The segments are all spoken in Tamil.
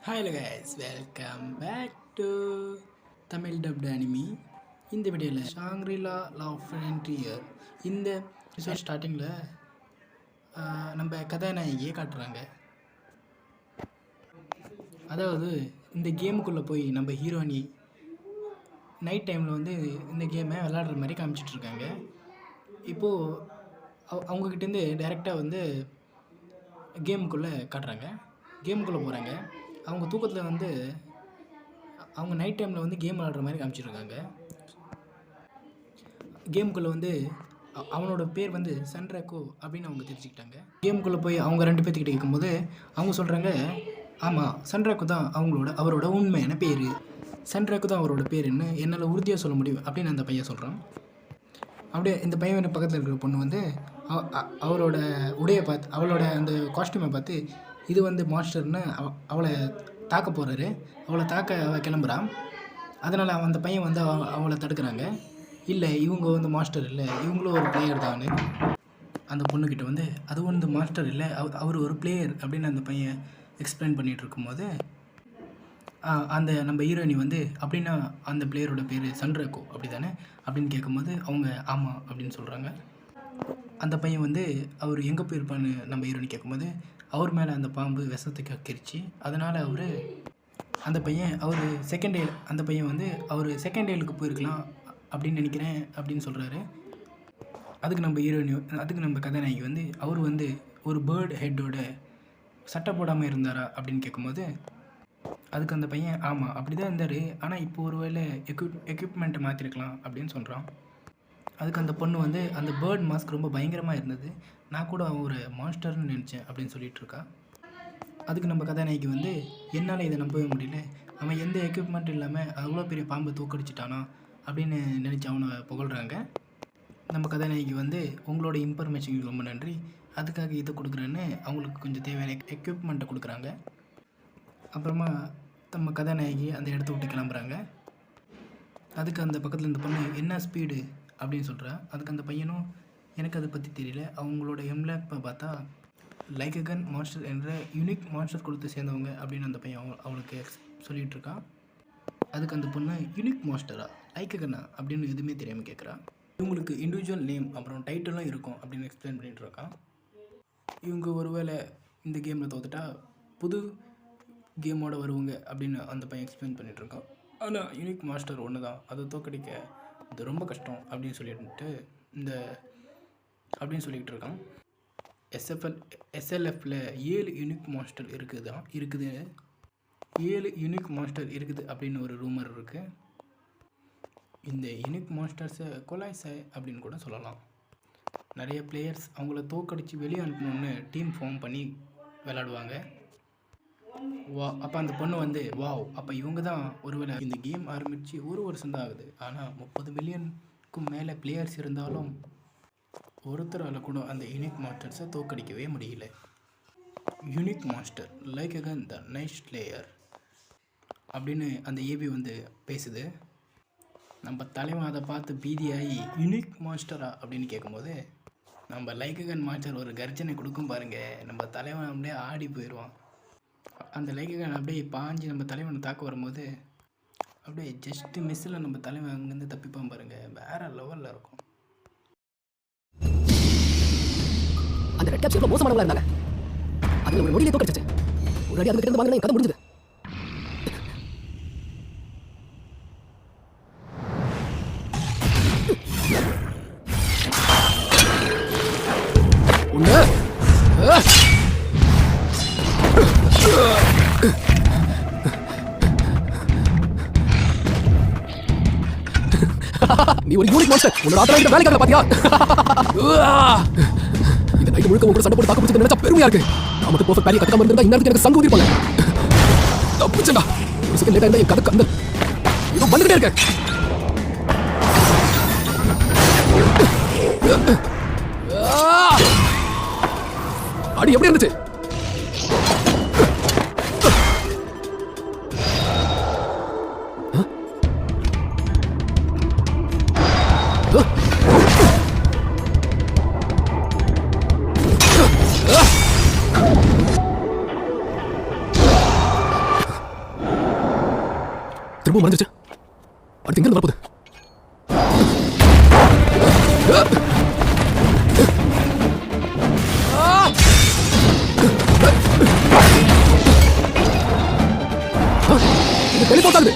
Hello guys, welcome back to Tamil dubbed anime. இந்த வீடியோவில் ஷாங்ரிலா லவ் ஃப்ரண்டியர் இந்த எபிசோட் ஸ்டார்டிங்கில் நம்ம கதாநாயகியை காட்டுறாங்க. அதாவது இந்த கேமுக்குள்ளே போய் நம்ம ஹீரோயினி நைட் டைமில் வந்து இந்த கேமை விளாடுற மாதிரி காமிச்சிட்ருக்காங்க. இப்போது அவங்கக்கிட்டேருந்து டைரெக்டாக வந்து கேமுக்குள்ளே காட்டுறாங்க. கேமுக்குள்ளே போகிறாங்க. அவங்க தூக்கத்தில் வந்து அவங்க நைட் டைமில் வந்து கேம் விளாடுற மாதிரி காமிச்சிருக்காங்க. கேமுக்குள்ளே வந்து அவனோட பேர் வந்து சன்ராக்கோ அப்படின்னு அவங்க தெரிஞ்சுக்கிட்டாங்க. கேமுக்குள்ளே போய் அவங்க ரெண்டு பேர்த்துக்கிட்ட கேட்கும்போது அவங்க சொல்கிறாங்க, ஆமாம் சன்ராக்கோ தான் அவரோட உண்மையான பேர், சன்ராக்கோ தான் அவரோட பேருன்னு என்னால் உறுதியாக சொல்ல முடியும் அப்படின்னு அந்த பையன் சொல்கிறான். அப்படியே இந்த பையன் பக்கத்தில் இருக்கிற பொண்ணு வந்து அவரோட உடையை பார்த்து, அவளோட அந்த காஸ்டியூமை பார்த்து இது வந்து மாஸ்டர்னு அவளை தாக்க போகிறாரு. அவளை தாக்க அவள் கிளம்புறான். அதனால் அந்த பையன் வந்து அவளை தடுக்கிறாங்க. இல்லை இவங்க வந்து மாஸ்டர் இல்லை, இவங்களும் ஒரு பிளேயர் தான். அந்த பொண்ணுக்கிட்ட வந்து அது வந்து மாஸ்டர் இல்லை, அவர் ஒரு பிளேயர் அப்படின்னு அந்த பையன் எக்ஸ்பிளைன் பண்ணிகிட்டு இருக்கும்போது அந்த நம்ம ஹீரோயினி வந்து அப்படின்னா அந்த பிளேயரோட பேர் சன்ராக்கோ அப்படி தானே அப்படின்னு கேட்கும்போது அவங்க ஆமாம் அப்படின்னு சொல்கிறாங்க. அந்த பையன் வந்து அவர் எங்கே போயிருப்பான்னு நம்ம ஹீரோயினி கேட்கும்போது அவர் மேலே அந்த பாம்பு விஷத்துக்கு அக்கிருச்சு. அதனால் அந்த பையன் அவர் செகண்ட் ஏலுக்கு போயிருக்கலாம் அப்படின்னு நினைக்கிறேன் அப்படின்னு சொல்கிறாரு. அதுக்கு நம்ம கதாநாயகி வந்து அவர் வந்து ஒரு பேர்டு ஹெட்டோட சட்டை போடாமல் இருந்தாரா அப்படின்னு கேட்கும்போது அதுக்கு அந்த பையன் ஆமாம் அப்படி தான் இருந்தார், ஆனால் இப்போ ஒரு வேளை எக்யூப்மெண்ட்டை மாற்றிருக்கலாம் அப்படின்னு சொல்கிறான். அதுக்கு அந்த பொண்ணு வந்து அந்த பேர்ட் மாஸ்க் ரொம்ப பயங்கரமாக இருந்தது, நான் கூட ஒரு மாஸ்டர்னு நினச்சேன் அப்படின்னு சொல்லிகிட்ருக்கா. அதுக்கு நம்ம கதாநாயகி வந்து என்னால் இதை நம்பவே முடியல, அவன் எந்த எக்யூப்மெண்ட் இல்லாமல் அவ்வளோ பெரிய பாம்பை தூக்கடிச்சிட்டானா அப்படின்னு நினச்சி அவனை புகழ்கிறாங்க. நம்ம கதாநாயகி வந்து உங்களோட இன்ஃபர்மேஷனுக்கு ரொம்ப நன்றி, அதுக்காக இதை கொடுக்குறேன்னு அவங்களுக்கு கொஞ்சம் தேவையான எக்யூப்மெண்ட்டை கொடுக்குறாங்க. அப்புறமா நம்ம கதாநாயகி அந்த இடத்த விட்டு கிளம்புறாங்க. அதுக்கு அந்த பக்கத்தில் இந்த பொண்ணு என்ன ஸ்பீடு அப்படின்னு சொல்கிறா. அதுக்கு அந்த பையனும் எனக்கு அதை பற்றி தெரியல, அவங்களோட எம்லேப்பை பார்த்தா லைக் அ கன் மாஸ்டர் என்ற யூனிக் மாஸ்டர் கொடுத்து சேர்ந்தவங்க அப்படின்னு அந்த பையன் அவளுக்கு சொல்லிகிட்டு இருக்கான். அதுக்கு அந்த பொண்ணு யூனிக் மாஸ்டரா லைக் அ கன்னா அப்படின்னு எதுவுமே தெரியாமல் கேட்குறா. இவங்களுக்கு இண்டிவிஜுவல் நேம் அப்புறம் டைட்டிலும் இருக்கும் அப்படின்னு எக்ஸ்பிளைன் பண்ணிகிட்டு இருக்கான். இவங்க ஒருவேளை இந்த கேமில் தோத்துட்டா புது கேமோட வருவாங்க அப்படின்னு அந்த பையன் எக்ஸ்பிளைன் பண்ணிகிட்ருக்கான். ஆனால் யூனிக் மாஸ்டர் ஒன்று தான், அதை தோக்கடிக்க இது ரொம்ப கஷ்டம் அப்படின்னு சொல்லிக்கிட்டு இருக்கான். எஸ்எல்எஃப்பில் 7 யூனிக் மாஸ்டர் இருக்குது 7 யூனிக் மாஸ்டர் இருக்குது அப்படின்னு ஒரு ரூமர் இருக்குது. இந்த யூனிக் மாஸ்டர்ஸை கொலாய்ஸை அப்படின்னு கூட சொல்லலாம். நிறைய பிளேயர்ஸ் அவங்கள தோக்கடித்து வெளியே அனுப்பணுன்னு டீம் ஃபார்ம் பண்ணி விளாடுவாங்க. அப்போ அந்த பொண்ணு வந்து அப்போ இவங்க தான் ஒருவேளை இந்த கேம் ஆரம்பித்து 1 வருஷம் தான் ஆகுது, ஆனால் 30 மில்லியனுக்கும் மேலே பிளேயர்ஸ் இருந்தாலும் ஒருத்தரால் கூட அந்த யூனிக் மாஸ்டர்ஸை தோக்கடிக்கவே முடியல. Unique master like Agon the night slayer அப்படின்னு அந்த ஏபி வந்து பேசுது. நம்ம தலைவன் அதை பார்த்து பீதியாகி யூனிக் மாஸ்டரா அப்படின்னு கேட்கும்போது நம்ம லைக் அகன் மாஸ்டர் ஒரு கர்ஜனை கொடுக்கும் பாருங்கள், நம்ம தலைவன் அப்படியே ஆடி போயிடுவான். அந்த லைக்கன் அப்படியே பாஞ்சு நம்ம தலைவனை தாக்க வரும்போது அப்படியே ஜஸ்ட்டு மிஸ்ஸில் நம்ம தலைவன் அங்கேருந்து தப்பிப்பான் பாருங்கள், வேறு லெவலில் இருக்கும். அந்த ரெட் கேப்ஸ் எவ்வளோ மோசமானவங்களா இருந்தாங்க, அதில் ஒரு நொடியிலே தோக்கடிச்சு ஒரு அடி அதுக்கு இருந்து வாங்கினா என் கதை முடிஞ்சது. நீ ஒரு யூனிக் மாஸ்டர், உன்னோட ஆத்தரா வேலைக்காக பாத்தியா? இந்த நைட் முழுக்க உங்க சண்டை போட்டு தாக்கு பிடிச்சது நினைச்சா பெருமையா இருக்கு. நமக்கு பெர்ஃபெக்ட் பேரி கட்டாம இருந்தா இன்னும் எனக்கு சங்கு ஊதிருப்பாங்க. தப்பிச்சடா, ஒரு செகண்ட் லேட்டா இருந்தா என் கதை கந்தல் ஏதோ வந்துகிட்டே இருக்க. அடி எப்படி இருந்துச்சு? திரும்ப மறைஞ்சிருச்சு. அடுத்து எங்க வரப்போகுது? இது டெலிபோர்ட் ஆகுது.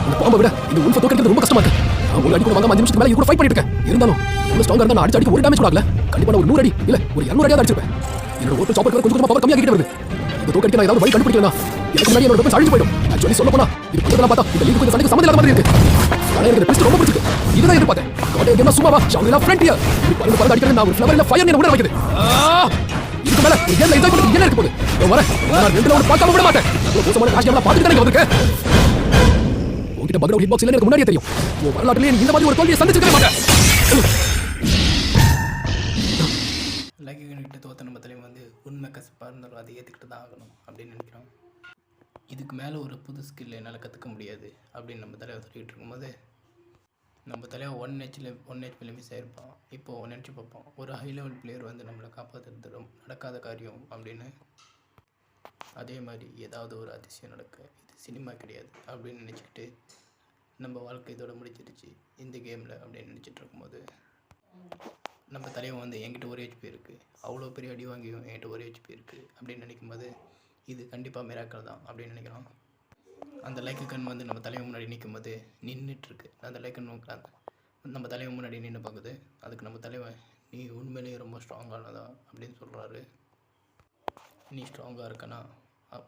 இந்த பாம்பை விட இந்த உல்ஃபை தோற்கடிக்கிறது ரொம்ப கஷ்டமா இருக்கு. நான் ஒரு அடி கூட வாங்க 5 நிமிஷத்துக்கு மேல இது கூட ஃபைட் பண்ணிட்டு இருக்கேன். இருந்தாலும் எவ்வளவு ஸ்ட்ராங்கா இருந்தா நான் அடிச்சு ஒரு டேமேஜ் கூட ஆகல. கண்டிப்பா நான் ஒரு 100 அடி இல்ல ஒரு 200 அடியாவது அடிச்சிருப்பேன். என்னோட ஓட்டு சாப்பர் கொஞ்சம் கொஞ்சமா பவர் கம்மியாகிட்டே வருது. இந்த தோற்கடிக்க நான் ஏதாவது வழி கண்டுபிடிக்கலனா எனக்கு முன்னாடி என்னோட வெப்பன்ஸ் அழிஞ்சு போயிடும். ஆக்சுவலி சொல்ல போனா இது கொஞ்சம் பார்த்தா இந்த லீக்கு கொஞ்சம் சண்டைக்கு சம்மந்தம் இல்லாத மாதிரி இருக்கு. ஆனா எனக்கு பெஸ்ட் ரொம்ப பிடிச்சிருக்கு. இதுதான் எதிர்பார்த்தேன். கோட்டை கேமா சும்மாவா ஷாங்ரிலா ஃப்ரண்டியர் இது பறந்து அடிக்கிறது நான் ஒரு ஃப்ளவர் இல்ல ஃபயர் என்ன உடனே வைக்குது. இதுக்கு மேல ஒரு கேம்ல என்ஜாய் பண்ணி என்ன இருக்க போகுது? நான் வரேன். நான் ரெண்டு ரவுண்ட் பார்க்காம விட மாட்டேன். இவ்வளவு மோசமான காஷ் கேம்ல பார்த்துட்டு தான் வந்திருக்கேன். உன்கிட்ட பக்ரவுட் ஹிட் பாக்ஸ் இல்ல எனக்கு முன்னாடியே தெரியும். உன் வரலாற்றிலே நீ இந்த மாதிரி ஒரு தோல்வியை சந்திச்சிருக்க மாட்டேன். லைக்கிட்ட தோத்த நம்ம தலைவன் வந்து உண்மை கசப்பாக இருந்தாலும் அதை ஏற்றுக்கிட்டு தான் ஆகணும் அப்படின்னு நினைக்கிறோம். இதுக்கு மேலே ஒரு புது ஸ்கில் என்னால் கற்றுக்க முடியாது அப்படின்னு நம்ம தலைவர் சொல்லிகிட்டு இருக்கும்போது நம்ம தலைவர் ஒன் ஹெச்பியில் மிஸ் ஆகிருப்பான். இப்போது நினச்சி பார்ப்போம், ஒரு ஹை லெவல் பிளேயர் வந்து நம்மளை காப்பாற்றுறது நடக்காத காரியம் அப்படின்னு. அதே மாதிரி ஏதாவது ஒரு அதிசயம் நடக்க இது சினிமா கிடையாது அப்படின்னு நினச்சிக்கிட்டு நம்ம வாழ்க்கை இதோட முடிச்சிருச்சு இந்த கேமில் அப்படின்னு நினச்சிட்டு இருக்கும்போது நம்ம தலைவன் வந்து என்கிட்ட ஒரு ஹெச்பி இருக்குது, அவ்வளோ பெரிய அடி வாங்கியும் என்கிட்ட ஒரு ஹெச்பி இருக்குது அப்படின்னு நினைக்கும்போது இது கண்டிப்பாக மிராக்கள் தான் அப்படின்னு நினைக்கிறோம். அந்த லைக்கு கண் வந்து நம்ம தலைவன் முன்னாடி நிற்கும்போது நின்றுட்டுருக்கு. அந்த லைக்கன் நம்ம தலைவன் முன்னாடி நின்று பார்க்குது. அதுக்கு நம்ம தலைவன் நீ உண்மையிலேயே ரொம்ப ஸ்ட்ராங்கானதா அப்படின்னு சொல்கிறாரு. நீ ஸ்ட்ராங்காக இருக்கனா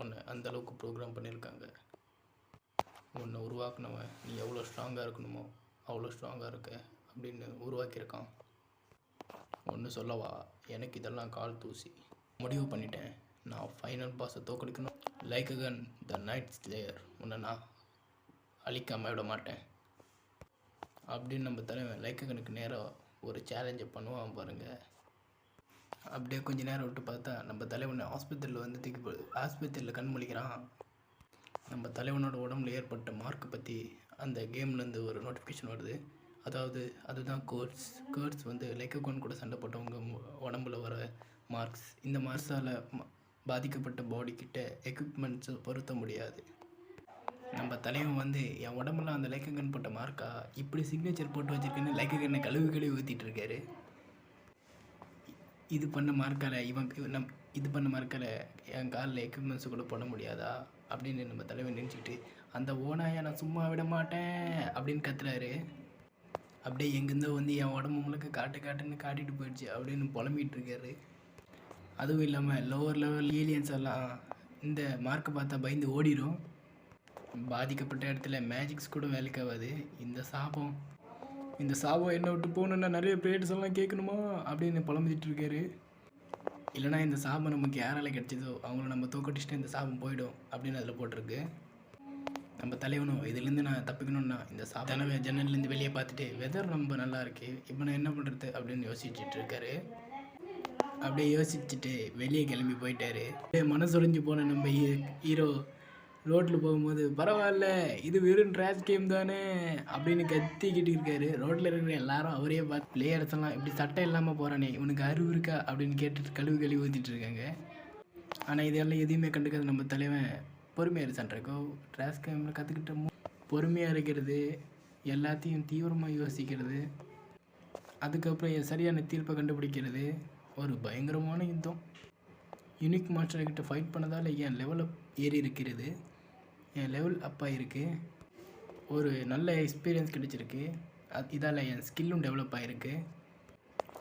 உன்னை அந்தளவுக்கு ப்ரோக்ராம் பண்ணியிருக்காங்க. உன்னை உருவாக்குனவன் நீ எவ்வளோ ஸ்ட்ராங்காக இருக்கணுமோ அவ்வளோ ஸ்ட்ராங்காக இருக்க அப்படின்னு உருவாக்கியிருக்கான். ஒன்று சொல்லவா, எனக்கு இதெல்லாம் கால் தூசி. முடிவு பண்ணிட்டேன், நான் ஃபைனல் பாஸை தோக்கடிக்கணும். Like Agon the night slayer, உன்னை நான் அழிக்காமல் விட மாட்டேன் அப்படின்னு நம்ம தலைவன் லைக் அகனுக்கு நேராக ஒரு சேலஞ்சை பண்ணுவான் பாருங்கள். அப்படியே கொஞ்ச நேரம் விட்டு பார்த்தா நம்ம தலைவனை ஆஸ்பத்திரியில் வந்து தூக்கி போடுது. ஆஸ்பத்திரியில் கண் முழிக்கிறான். நம்ம தலைவனோட உடம்புல ஏற்பட்ட மார்க்கை பற்றி அந்த கேம்லேருந்து ஒரு நோட்டிஃபிகேஷன் வருது. அதாவது அதுதான் கேர்ட்ஸ் வந்து லைக்கோன் கூட சண்டை போட்டவங்க உடம்புல வர மார்க்ஸ். இந்த மார்க்ஸால் பாதிக்கப்பட்ட பாடிக்கிட்ட எக்யூப்மெண்ட்ஸை பொருத்த முடியாது. நம்ம தலைவன் வந்து என் உடம்புல அந்த லைக்கன் போட்ட மார்க்கா இப்படி சிக்னேச்சர் போட்டு வச்சுருக்கேன்னு லைக்கனை கழுவி ஊற்றிட்டு இருக்காரு. இது பண்ண மார்க்கால் இது பண்ண மார்க்கால் என் காலில் எக்யூப்மெண்ட்ஸு கூட போட முடியாதா அப்படின்னு நம்ம தலைவன் நினச்சிக்கிட்டு அந்த ஓனாயை நான் சும்மா விட மாட்டேன் அப்படின்னு கத்துறாரு. அப்படியே எங்கேருந்தோ வந்து என் உடம்பு முழுக்க காட்டுன்னு காட்டிட்டு போயிடுச்சு அப்படின்னு புலம்பிகிட்டு இருக்காரு. அதுவும் இல்லாமல் லோவர் லெவல் ஏலியன்ஸ் எல்லாம் இந்த மார்க்கை பார்த்தா பயந்து ஓடிடும். பாதிக்கப்பட்ட இடத்துல மேஜிக்ஸ் கூட வேலைக்கு ஆகாது. இந்த சாபம் என்னை விட்டு போகணுன்னா நிறைய ப்ரேயர்ஸ் எல்லாம் கேட்கணுமா அப்படின்னு புலம்பிட்டு இருக்காரு. இல்லைனா இந்த சாபம் நமக்கு யாரால கிடச்சிதோ அவங்கள நம்ம தோக்கடிச்சுட்டு இந்த சாபம் போயிடும் அப்படின்னு அதில் போட்டிருக்கு. நம்ம தலைவனும் இதுலேருந்து நான் தப்பிக்கணும்னா இந்த சாபம் ஜன்னல்லேருந்து வெளியே பார்த்துட்டு வெதர் ரொம்ப நல்லா இருக்கு, இப்போ நான் என்ன பண்ணுறது அப்படின்னு யோசிச்சுட்டு இருக்காரு. அப்படியே யோசிச்சுட்டு வெளியே கிளம்பி போயிட்டாரு. மனசுடைஞ்சு போன நம்ம ஹீரோ ரோட்டில் போகும்போது பரவாயில்ல இது வெறும் ட்ராஷ் கேம் தானே அப்படின்னு கத்திக்கிட்டு இருக்காரு. ரோட்டில் இருக்கிற எல்லாரும் அவரே பார்த்து பிளேயர்ஸ் எல்லாம் இப்படி சட்டை இல்லாமல் போகிறானே இவனுக்கு அறிவு இருக்கா அப்படின்னு கேட்டுட்டு கழுவி ஊற்றிட்டு இருக்காங்க. ஆனால் இதெல்லாம் எதையுமே கண்டுக்காது நம்ம தலைவன் பொறுமையாக இருக்கான்ட்ருக்கோ. ட்ராஷ் கேமில் கற்றுக்கிட்ட பொறுமையாக இருக்கிறது, எல்லாத்தையும் தீவிரமாக யோசிக்கிறது, அதுக்கப்புறம் சரியான தீர்ப்பை கண்டுபிடிக்கிறது, ஒரு பயங்கரமான யுத்தம். யூனிக் மாஸ்டர்கிட்ட ஃபைட் பண்ணதால் என் லெவல் ஏறி இருக்கிறது, என் லெவல் அப்பாக இருக்குது, ஒரு நல்ல எக்ஸ்பீரியன்ஸ் கிடைச்சிருக்கு, இதால் என் ஸ்கில்லும் டெவலப் ஆகிருக்கு.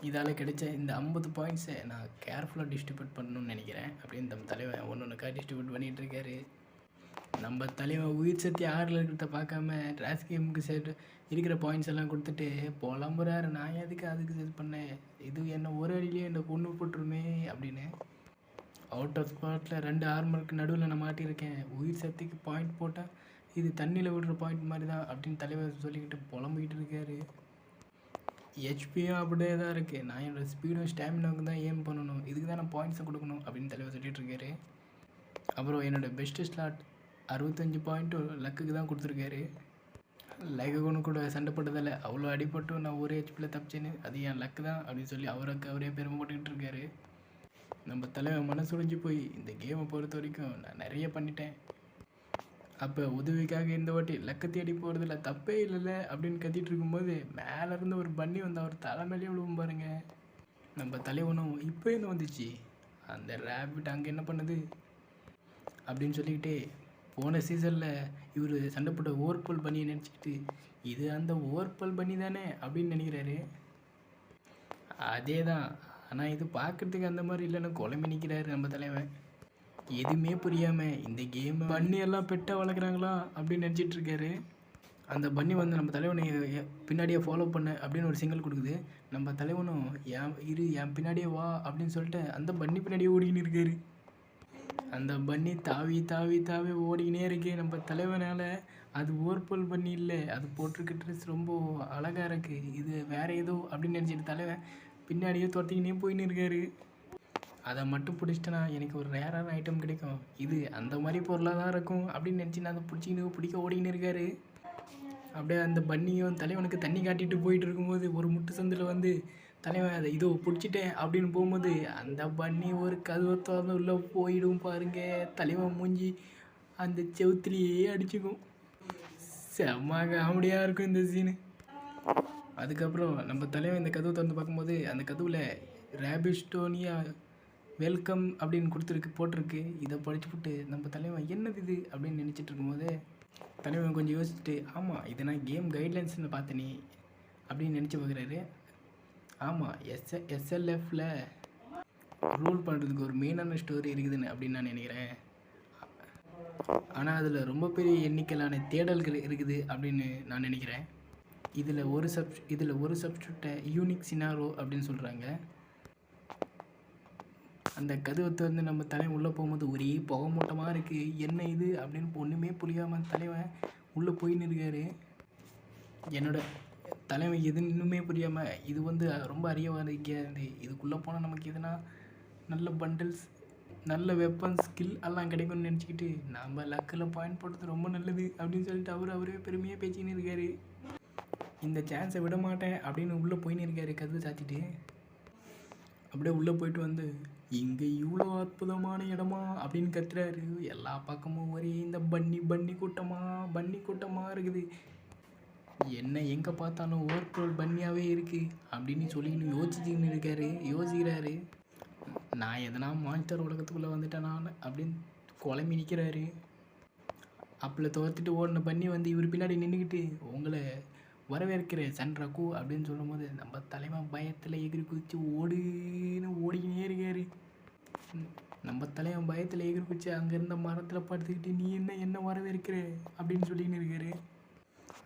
இதால் கிடைச்ச இந்த 50 பாயிண்ட்ஸை நான் கேர்ஃபுல்லாக டிஸ்ட்ரிபியூட் பண்ணணும்னு நினைக்கிறேன் அப்படின்னு நம்ம தலைவன் ஒன்றுக்கா டிஸ்ட்ரிபியூட் பண்ணிகிட்ருக்காரு. நம்ம தலைவன் உயிர் சக்தி 6 இருக்கிறத பார்க்காம ட்ராஷ் கேமுக்கு இருக்கிற பாயிண்ட்ஸ் எல்லாம் கொடுத்துட்டு புலம்புறாரு. நான் எதுக்கு அதுக்கு இது பண்ணேன், இது என்ன ஒரு அடியிலேயே என்னை கொண்டு போட்டுருமே அப்படின்னு. அவுட் ஆஃப் ஸ்பாட்டில் 2 ஆர்மருக்கு நடுவில் நான் மாட்டியிருக்கேன், உயிர் சக்திக்கு பாயிண்ட் போட்டால் இது தண்ணியில் விடுற பாயிண்ட் மாதிரி தான் அப்படின்னு தலைவர் சொல்லிக்கிட்டு புலம்பிக்கிட்டு இருக்காரு. ஹெச்பியும் அப்படியே தான் இருக்குது. நான் என்னோடய ஸ்பீடும் ஸ்டாமினாவுக்கு தான் ஏம் பண்ணணும், இதுக்கு தான் நான் பாயிண்ட்ஸை கொடுக்கணும் அப்படின்னு தலைவர் சொல்லிகிட்ருக்காரு. அப்புறம் என்னோடய பெஸ்ட்டு ஸ்லாட் 65 பாயிண்ட்டு லக்குக்கு தான் கொடுத்துருக்காரு. லைகோன்னு கூட சண்டை போட்டதில்ல, அவ்வளோ அடிப்பட்டும் நான் ஒரே ஹெச்பியில் தப்பிச்சேன்னு அது என் லக்கு தான் அப்படின்னு சொல்லி அவரே பெருமைப்பட்டுக்கிட்டு இருக்காரு. நம்ம தலைவன் மனசு உடைஞ்சு போய் இந்த கேமை பொறுத்த வரைக்கும் நான் நிறைய பண்ணிட்டேன், அப்போ உதவிக்காக இந்த வாட்டி லக்க தேடி போகிறதுல தப்பே இல்லைல்ல அப்படின்னு கத்திட்டு இருக்கும்போது மேலேருந்து ஒரு பன்னி வந்து அவர் தலைமையிலே விழுவும் பாருங்க. நம்ம தலைவனும் இப்போ என்ன வந்துச்சு, அந்த ரேபிட் அங்கே என்ன பண்ணுது அப்படின்னு சொல்லிக்கிட்டே போன சீசனில் இவர் சண்டை போட்ட ஓர்பல் பன்னியை நினச்சிக்கிட்டு இது அந்த ஓர்பல் பன்னி தானே அப்படின்னு நினைக்கிறாரு. அதே தான், ஆனால் இது பார்க்குறதுக்கு அந்த மாதிரி இல்லைன்னு குழம்பி நிற்கிறாரு நம்ம தலைவன். எதுவுமே புரியாமல் இந்த கேம் பன்னி எல்லாம் பெட்டாக வளர்க்குறாங்களா அப்படின்னு நினச்சிட்டு இருக்காரு. அந்த பன்னி வந்து நம்ம தலைவனை பின்னாடியே ஃபாலோ பண்ண அப்படின்னு ஒரு சிங்கிள் கொடுக்குது. நம்ம தலைவனும் என் பின்னாடியே வா அப்படின்னு சொல்லிட்டு அந்த பன்னி பின்னாடியே ஓடிக்கின்னு இருக்காரு. அந்த பன்னி தாவி தாவி தாவி ஓடிக்கினே இருக்கு நம்ம தலைவனால். அது ஓர்பல் பன்னி இல்லை, அது போட்டிருக்க ட்ரெஸ் ரொம்ப அழகாக இருக்குது, இது வேறு ஏதோ அப்படின்னு நினச்சிட்டு தலைவன் பின்னாடியே துரத்திக்கினே போயின்னு இருக்காரு. அதை மட்டும் பிடிச்சிட்டேன்னா எனக்கு ஒரு ரேரான ஐட்டம் கிடைக்கும், இது அந்த மாதிரி பொருளாக தான் இருக்கும் அப்படின்னு நினச்சி நான் அதை பிடிக்க ஓடிக்கின்னு இருக்காரு. அப்படியே அந்த பன்னியும் தலைவனுக்கு தண்ணி காட்டிட்டு போயிட்டு இருக்கும்போது ஒரு முட்டு சந்தில் வந்து தலைவன் அதை இதோ பிடிச்சிட்டேன் அப்படின்னு போகும்போது அந்த பன்னி ஒரு கதவை திறந்து உள்ளே போயிடும் பாருங்க. தலைவன் மூஞ்சி அந்த செவுத்துலேயே அடிச்சுக்கும். செம்ம காமெடியாக இருக்கும் இந்த சீனு. அதுக்கப்புறம் நம்ம தலைவன் இந்த கதவை திறந்து பார்க்கும்போது அந்த கதவுல ரேபிஸ்டோனியா வெல்கம் அப்படின்னு போட்டிருக்கு. இதை படிச்சுப்புட்டு நம்ம தலைவன் என்னது இது அப்படின்னு நினச்சிட்டு இருக்கும்போது தலைவன் கொஞ்சம் யோசிச்சுட்டு ஆமாம் இதை நான் கேம் கைட்லைன்ஸ்னு பார்த்தேனே அப்படின்னு நினச்சி பார்க்குறாரு. ஆமாம் எஸ்எல்எஃப்பில் ரூல் பண்ணுறதுக்கு ஒரு மெயினான ஸ்டோரி இருக்குதுன்னு அப்படின்னு நான் நினைக்கிறேன். ஆனால் அதில் ரொம்ப பெரிய எண்ணிக்கையிலான தேடல்கள் இருக்குது அப்படின்னு நான் நினைக்கிறேன். இதில் ஒரு சப்ஸ்டியூட்டை யூனிக் சினாரோ அப்படின்னு சொல்கிறாங்க. அந்த கதவத்தை வந்து நம்ம தலைவன் உள்ளே போகும்போது ஒரே புகை மூட்டமாக இருக்குது, என்ன இது அப்படின்னு ஒன்றுமே புரியாமல் தலைவன் உள்ளே போயின்னு இருக்காரு. என்னோட தலைவன் எது இன்னுமே புரியாமல் இது வந்து ரொம்ப அறியவாதிக்காக இருந்து இதுக்குள்ளே போனால் நமக்கு எதுனா நல்ல பண்டில்ஸ் நல்ல வெப்பன் ஸ்கில் எல்லாம் கிடைக்கும்னு நினச்சிக்கிட்டு நம்ம லக்கில் பாயிண்ட் போட்டது ரொம்ப நல்லது அப்படின்னு சொல்லிட்டு அவரே பெருமையாக பேசிக்கின்னு இருக்காரு. இந்த சான்ஸை விட மாட்டேன் அப்படின்னு உள்ளே போயின்னு இருக்காரு கதவு சாத்திட்டு. அப்படியே உள்ளே போயிட்டு வந்து இங்கே இவ்வளோ அற்புதமான இடமா அப்படின்னு கத்துறாரு. எல்லா பக்கமும் ஒரே இந்த பன்னி கூட்டமாக இருக்குது. என்ன எங்கே பார்த்தாலும் ஓர்பல் பன்னியாகவே இருக்குது அப்படின்னு சொல்லின்னு யோசிக்கிறாரு. நான் எதனா மான்ஸ்டர் உலகத்துக்குள்ளே வந்துட்டேன் நான் அப்படின்னு குழம்பி நிற்கிறாரு. அப்பளை துரத்திட்டு ஓடின பன்னி வந்து இவர் பின்னாடி நின்றுக்கிட்டு உங்களை வரவேற்கிற சன்ரகு அப்படின்னு சொல்லும்போது நம்ம தலைவன் பயத்தில் எகிரி குதிச்சு ஓடிக்கினே இருக்காரு. நம்ம தலைவன் பயத்தில் எகிரி குதிச்சு அங்கே இருந்த மரத்தில் படுத்துக்கிட்டு நீ என்ன வரவேற்கிற அப்படின்னு சொல்லின்னு இருக்காரு.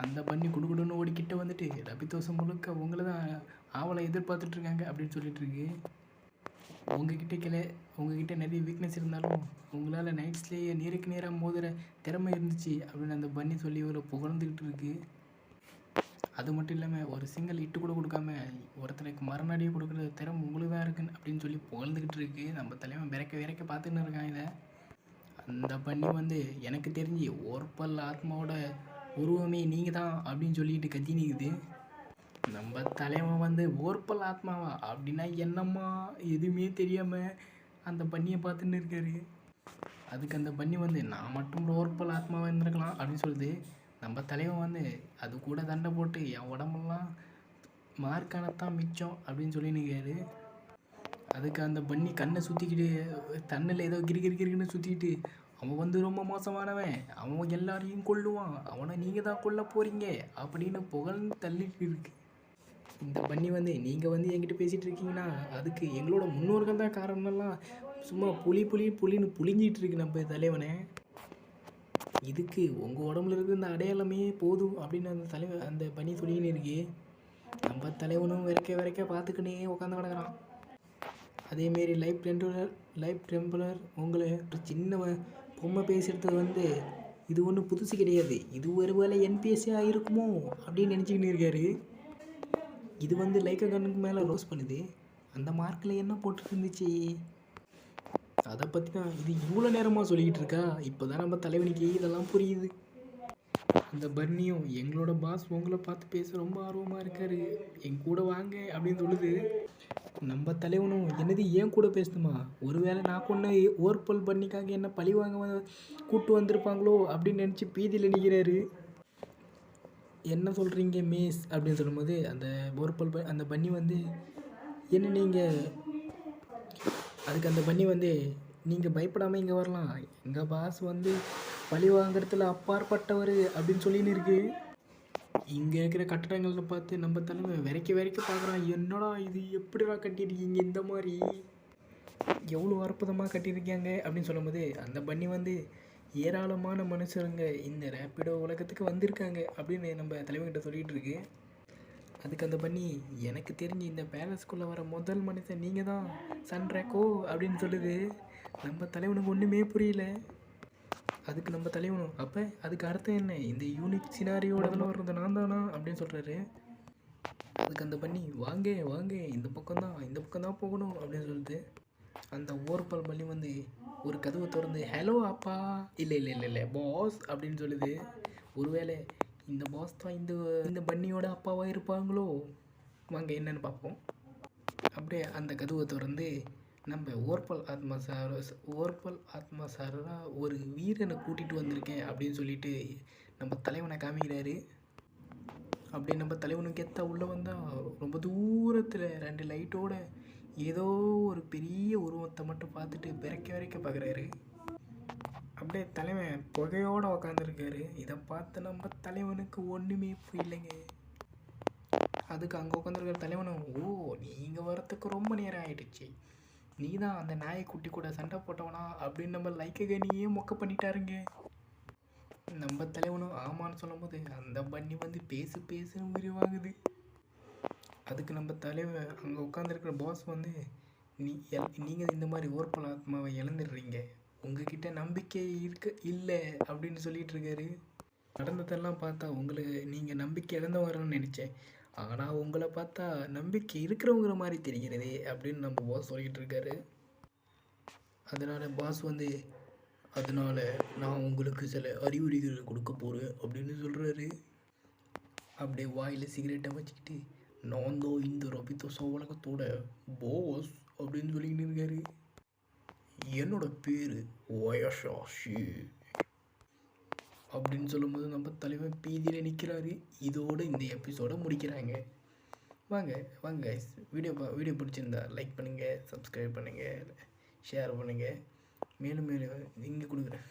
அந்த பண்ணி குடுகுடுன்னு ஓடிக்கிட்ட வந்துட்டு ரபிதோஷம் முழுக்க உங்களை தான் ஆவலை எதிர்பார்த்துட்ருக்காங்க அப்படின்னு சொல்லிட்டு இருக்கு. உங்ககிட்ட நிறைய வீக்னஸ் இருந்தாலும் உங்களால் நைட்ஸ்லேயே நேருக்கு நேராக மோதுகிற திறமை இருந்துச்சு அப்படின்னு அந்த பண்ணி சொல்லி இவரை புகழ்ந்துக்கிட்டு இருக்கு. அது மட்டும் இல்லாமல் ஒரு சிங்கிள் இட்டு கூட கொடுக்காம ஒருத்தனுக்கு மரணடியை கொடுக்குற திறமை உங்களுக்கு தான் இருக்குன்னு அப்படின்னு சொல்லி புகழ்ந்துக்கிட்டு இருக்கு. நம்ம தலைவன் விரைக்க பார்த்துன்னு இருக்கான். இதை அந்த பண்ணி வந்து எனக்கு தெரிஞ்சு ஓர்பல் ஆத்மாவோட உருவமே நீங்கள் தான் அப்படின்னு சொல்லிட்டு கத்தி நிற்குது. நம்ம தலைவன் வந்து ஓர்பல் ஆத்மாவா அப்படின்னா என்னம்மா எதுவுமே தெரியாமல் அந்த பண்ணியை பார்த்துன்னு இருக்காரு. அதுக்கு அந்த பண்ணி வந்து நான் மட்டும் ஓர்பல் ஆத்மாவாக இருந்திருக்கலாம் அப்படின்னு சொல்லுது. நம்ம தலைவன் வந்து அது கூட தண்டை போட்டு என் உடம்பெல்லாம் மார்க்கானத்தான் மிச்சம் அப்படின்னு சொல்லி நிற்காரு. அதுக்கு அந்த பண்ணி கண்ணை சுற்றிக்கிட்டு தண்ணில் ஏதோ கிரிக்கின்னு சுற்றிக்கிட்டு அவன் வந்து ரொம்ப மோசமானவன், அவன் எல்லாரையும் கொல்லுவான், அவனை நீங்கள் தான் கொல்ல போகிறீங்க அப்படின்னு புகழ்ந்து தள்ளிட்டு இருக்கு. இந்த பண்ணி வந்து நீங்கள் வந்து என்கிட்ட பேசிகிட்டு இருக்கீங்கன்னா அதுக்கு எங்களோட முன்னோர்கள் தான் காரணம்லாம் சும்மா புலின்னு புளிஞ்சிட்டு இருக்கு நம்ம தலைவனை. இதுக்கு உங்கள் உடம்புல இருக்கிற இந்த அடையாளமே போதும் அப்படின்னு அந்த பண்ணி சொல்லிக்கின்னு இருக்கு. நம்ம தலைவனும் விரைக்க பார்த்துக்கினே உட்காந்து கிடக்குறான். அதேமாரி லைஃப் டெம்பலர் உங்களை சின்ன பொம்மை பேசுகிறது வந்து இது ஒன்றும் புதுசு கிடையாது, இது ஒரு வேளை என்பிஎஸ்சியாக இருக்குமோ அப்படின்னு நினச்சிக்கின்னு இருக்காரு. இது வந்து லைக்கா கண்ணுக்கு மேலே ரோஸ் பண்ணுது. அந்த மார்க்கில் என்ன போட்டுட்டு இருந்துச்சு? அதை பற்றி தான் இது இவ்வளோ நேரமாக சொல்லிக்கிட்டு இருக்கா. இப்போ தான் நம்ம தலைவனுக்கு இதெல்லாம் புரியுது. அந்த பன்னியும் எங்களோட பாஸ் உங்களை பார்த்து பேச ரொம்ப ஆர்வமாக இருக்காரு, என் கூட வாங்க அப்படின்னு சொல்லுது. நம்ம தலைவனும் என்னது ஏன் கூட பேசணுமா, ஒருவேளை நான் கொண்டு ஓர்பல் பன்னிக்காக என்ன பழி வாங்க கூப்பிட்டு வந்திருப்பாங்களோ அப்படின்னு நினச்சி பீதியில் நிற்கிறாரு. என்ன சொல்கிறீங்க மிஸ் அப்படின்னு சொல்லும்போது அந்த ஓர்பல் அந்த பன்னி வந்து என்ன நீங்கள், அதுக்கு அந்த பன்னி வந்து நீங்கள் பயப்படாமல் இங்கே வரலாம், எங்கள் பாஸ் வந்து பழி வாங்குறதுல அப்பாற்பட்டவர் அப்படின்னு சொல்லின்னு இருக்கு. இங்கே இருக்கிற கட்டடங்களில் பார்த்து நம்ம தலைமை விரைக்க பார்க்குறான். என்னடா இது, எப்படிடா கட்டியிருக்கீங்க, இந்த மாதிரி எவ்வளோ அற்புதமாக கட்டியிருக்காங்க அப்படின்னு சொல்லும்போது அந்த பன்னி வந்து ஏராளமான மனுஷருங்க இந்த ரேப்பிடோ உலகத்துக்கு வந்திருக்காங்க அப்படின்னு நம்ம தலைவர்கிட்ட சொல்லிகிட்டு இருக்கு. அதுக்கு அந்த பன்னி எனக்கு தெரிஞ்சு இந்த பேலஸ்குள்ளே வர முதல் மனுஷன் நீங்கள் தான் சன்ரேக்கோ அப்படின்னு சொல்லுது. நம்ம தலைவனுக்கு ஒன்றுமே புரியல. அதுக்கு நம்ம தலைவனும் அப்போ அதுக்கு அர்த்தம் என்ன, இந்த யூனிக் சினாரியோடதெல்லாம் வர்றது நான் தானா அப்படின்னு சொல்கிறாரு. அதுக்கு அந்த பன்னி வாங்க வாங்க இந்த பக்கம் தான் போகணும் அப்படின்னு சொல்லுது. அந்த ஓர்பல் பள்ளி வந்து ஒரு கதவை திறந்து ஹலோ அப்பா, இல்லை பாஸ் அப்படின்னு சொல்லுது. ஒருவேளை இந்த பாஸ் தான் இந்த பன்னியோட அப்பாவாக இருப்பாங்களோ, வாங்க என்னன்னு பார்ப்போம். அப்படியே அந்த கதவை திறந்து நம்ம ஓர்பல் ஆத்மா சாரா ஒரு வீரனை கூட்டிகிட்டு வந்திருக்கேன் அப்படின்னு சொல்லிட்டு நம்ம தலைவனை காமிக்கிறாரு. அப்படியே நம்ம தலைவனுக்கு கெத்தா உள்ளே வந்தால் ரொம்ப தூரத்தில் 2 லைட்டோட ஏதோ ஒரு பெரிய உருவத்தை மட்டும் பார்த்துட்டு விரைக்க பார்க்குறாரு. அப்படியே தலைவன் புகையோடு உக்காந்துருக்காரு. இதை பார்த்து நம்ம தலைவனுக்கு ஒன்றுமே புரியலைங்க. அதுக்கு அங்கே உட்காந்துருக்கிற தலைவனும் ஓ நீங்கள் வரத்துக்கு ரொம்ப நேரம் ஆகிடுச்சு, நீ தான் அந்த நாய்க்குட்டி கூட சண்டை போட்டவனா அப்படின்னு நம்ம லைக்ககனியே மொக்க பண்ணிட்டாருங்க. நம்ம தலைவனும் ஆமான்னு சொல்லும்போது அந்த பன்னி வந்து பேசுன்னு விரிவாகுது. அதுக்கு நம்ம தலைவன் அங்கே உட்காந்துருக்கிற பாஸ் வந்து நீங்கள் இந்த மாதிரி ஓர்பல் ஆத்மாவை இழந்துடுறீங்க, உங்ககிட்ட நம்பிக்கை இல்லை அப்படின்னு சொல்லிட்டு இருக்காரு. நடந்ததெல்லாம் பார்த்தா நீங்கள் நம்பிக்கை இழந்தவங்கன்னு நினச்சேன், ஆனால் உங்களை பார்த்தா நம்பிக்கை இருக்கிறவங்கிற மாதிரி தெரிகிறதே அப்படின்னு நம்ம பாஸ் சொல்லிகிட்டு இருக்காரு. அதனால் பாஸ் வந்து அதனால் நான் உங்களுக்கு சில அறிகுறிகள் கொடுக்க போகிறேன் அப்படின்னு சொல்கிறாரு. அப்படியே வாயில் சிகரெட்டை வச்சுக்கிட்டு நான் தான் இந்த ரபிதோ உலகத்தோட பாஸ் அப்படின்னு சொல்லிக்கிட்டு இருக்காரு. என்னோட பேர் வயசாஷி அப்படின்னு சொல்லும்போது நம்ம தலைவர் பீதியில் நிற்கிறாரு. இதோடு இந்த எபிசோடை முடிக்கிறாங்க. வாங்க கைஸ், வீடியோ பிடிச்சிருந்தா லைக் பண்ணுங்கள், சப்ஸ்கிரைப் பண்ணுங்கள், ஷேர் பண்ணுங்கள். மேலும் இங்கே கொடுக்குறேன்.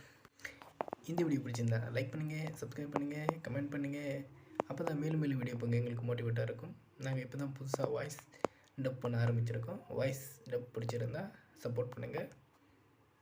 இந்த வீடியோ பிடிச்சிருந்தா லைக் பண்ணுங்கள், சப்ஸ்கிரைப் பண்ணுங்கள், கமெண்ட் பண்ணுங்கள். அப்போ தான் மேலும் வீடியோ போங்க எங்களுக்கு மோட்டிவேட்டாக இருக்கும். நாங்கள் இப்போ தான் புதுசாக வாய்ஸ் டப் பண்ண ஆரம்பிச்சிருக்கோம். வாய்ஸ் டப் பிடிச்சிருந்தா சப்போர்ட் பண்ணுங்கள்.